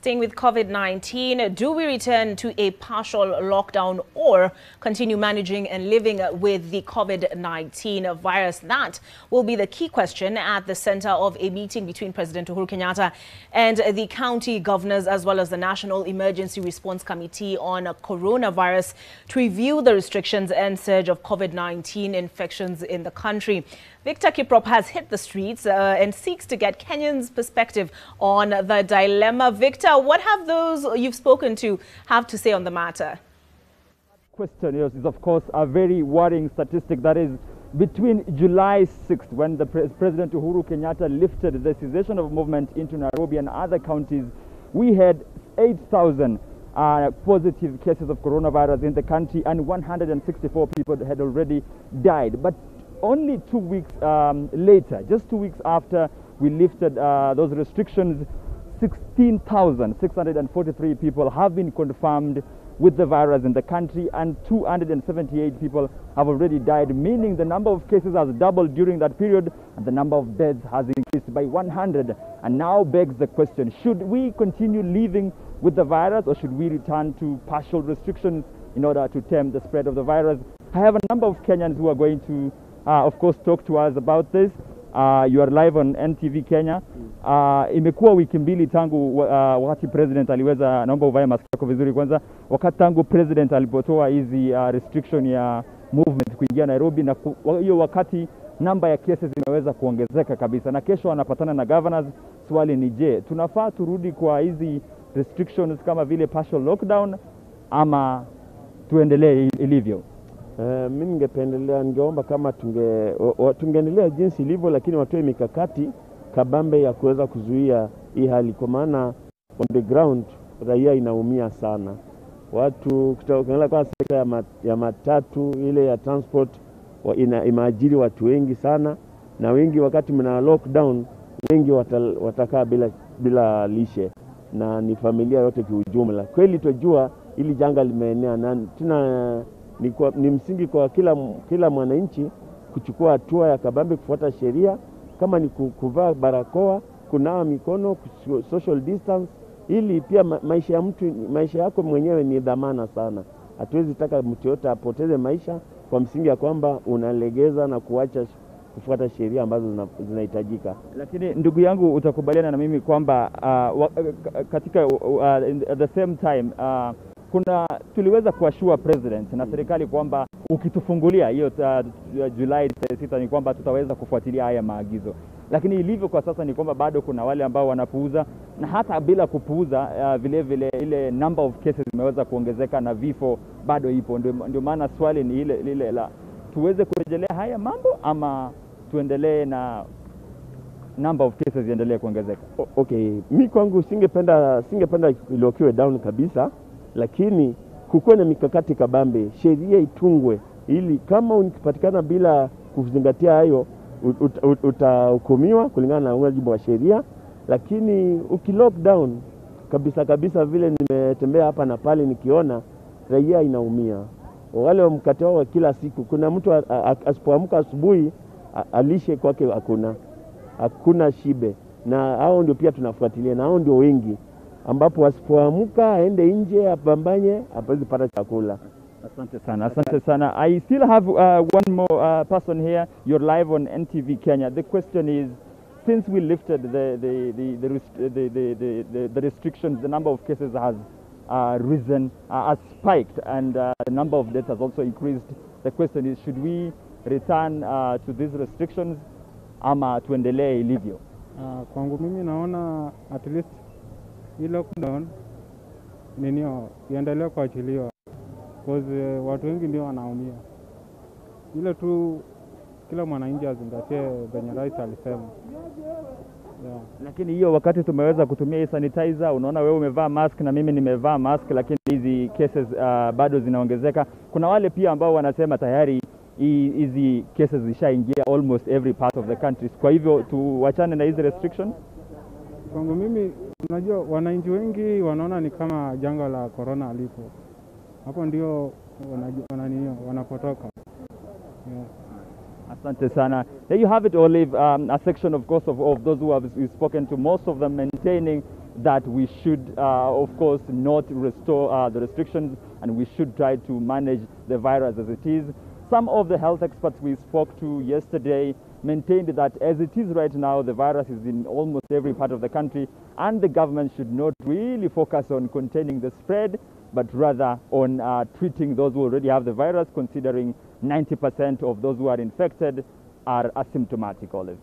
Staying with COVID-19, do we return to a partial lockdown or continue managing and living with the COVID-19 virus? That will be the key question at the center of a meeting between President Uhuru Kenyatta and the county governors, as well as the National Emergency Response Committee on Coronavirus, to review the restrictions and surge of COVID-19 infections in the country. Victor Kiprop has hit the streets and seeks to get Kenyans' perspective on the dilemma. Victor, what have those you've spoken to have to say on the matter? Question is, of course, a very worrying statistic. That is, between July 6th, when the President Uhuru Kenyatta lifted the cessation of movement into Nairobi and other counties, we had 8,000 positive cases of coronavirus in the country, and 164 people had already died. But only 2 weeks later, just 2 weeks after we lifted those restrictions, 16,643 people have been confirmed with the virus in the country, and 278 people have already died, meaning the number of cases has doubled during that period, and the number of deaths has increased by 100. And now begs the question, should we continue living with the virus, or should we return to partial restrictions in order to tame the spread of the virus? I have a number of Kenyans who are going to of course, talk to us about this. You are live on NTV Kenya. Imekuwa wiki mbili tangu wakati president aliweza, naomba uvae mask yako vizuri kwanza, wakati tangu president alipotoa hizi restriction ya movement kuingia Nairobi, na hiyo wakati namba ya cases imeweza kuongezeka kabisa, na kesho wanapatana na governors. Swali ni je, tunafaa turudi kwa hizi restrictions kama vile partial lockdown ama tuendelee ilivyo? Mimi ningeomba kama tungeendelea jinsi ilivyo, lakini watoe mikakati kabambe ya kuweza kuzuia hii hali, kwa maana on the ground raia inaumia sana. Watu kutoka kwa sekta ya matatu ile ya transport imeajiri watu wengi sana, na wengi wakati mna lockdown wengi watakaa bila lishe, na ni familia yote kiujumla. Kweli tujua ili janga limeenea, na tuna ni msingi kwa kila mwananchi kuchukua hatua ya kabambe, kufuata sheria, kama ni kuvaa barakoa, kunawa mikono, social distance, ili pia maisha yako mwenyewe ni dhamana sana. Hatuwezi taka mtu yote apoteze maisha kwa msingi ya kwamba unalegeza na kuacha kufuata sheria ambazo zinahitajika. Lakini ndugu yangu, utakubaliana na mimi kwamba katika at the same time tuliweza kuashua president na serikali kwamba ukitufungulia hiyo Julai 6 ni kwamba tutaweza kufuatilia haya maagizo, lakini ilivyo kwa sasa ni kwamba bado kuna wale ambao wanapuuza, na hata bila kupuuza vile vile ile number of cases imeweza kuongezeka na vifo bado ipo. Ndio maana swali ni ile la tuweze kurejelea haya mambo ama tuendelee na number of cases iendelee kuongezeka. Okay, mimi kwangu singependa ilokiwe down kabisa, lakini kukuwe na mikakati kabambe, sheria itungwe, ili kama ukipatikana bila kuzingatia hayo utahukumiwa kulingana na wajibu wa sheria. Lakini lockdown kabisa vile nimetembea hapa na pale nikiona raia inaumia. Wale mkate wao kila siku, kuna mtu asipoamka asubuhi alishe kwake hakuna shibe, na hao ndio pia tunafuatilia, na hao ndio wengi ambapo wasipoamka aende nje apambanye hapawezi pata chakula. Asante sana. I still have one more person here. You're live on NTV Kenya. The question is, since we lifted the restrictions, the number of cases has risen, has spiked, and the number of deaths has also increased. The question is, should we return to these restrictions ama tuendelee ilivyo? Kwangu mimi naona at least hii lockdown iendelee kuachiliwa, because watu wengi ndio wanaumia. Ile tu kila mwananchi azingatie venye rais alisema. Yeah. Lakini hiyo wakati tumeweza kutumia hii sanitizer, unaona wewe umevaa mask na mimi nimevaa mask, lakini hizi cases bado zinaongezeka. Kuna wale pia ambao wanasema tayari hizi cases zishaingia almost every part of the country. Kwa hivyo tuachane na hizi restrictions. Kwangu mimi, unajua wananchi wengi wanaona ni kama janga la corona alipo. Hapo ndio wanapotoka. Yeah. Asante sana. There you have it, Olive. A section, of course, of those who have spoken to, most of them maintaining that we should, of course, not restore the restrictions, and we should try to manage the virus as it is. Some of the health experts we spoke to yesterday maintained that as it is right now, the virus is in almost every part of the country, and the government should not really focus on containing the spread, but rather on treating those who already have the virus, considering 90% of those who are infected are asymptomatic, Olive.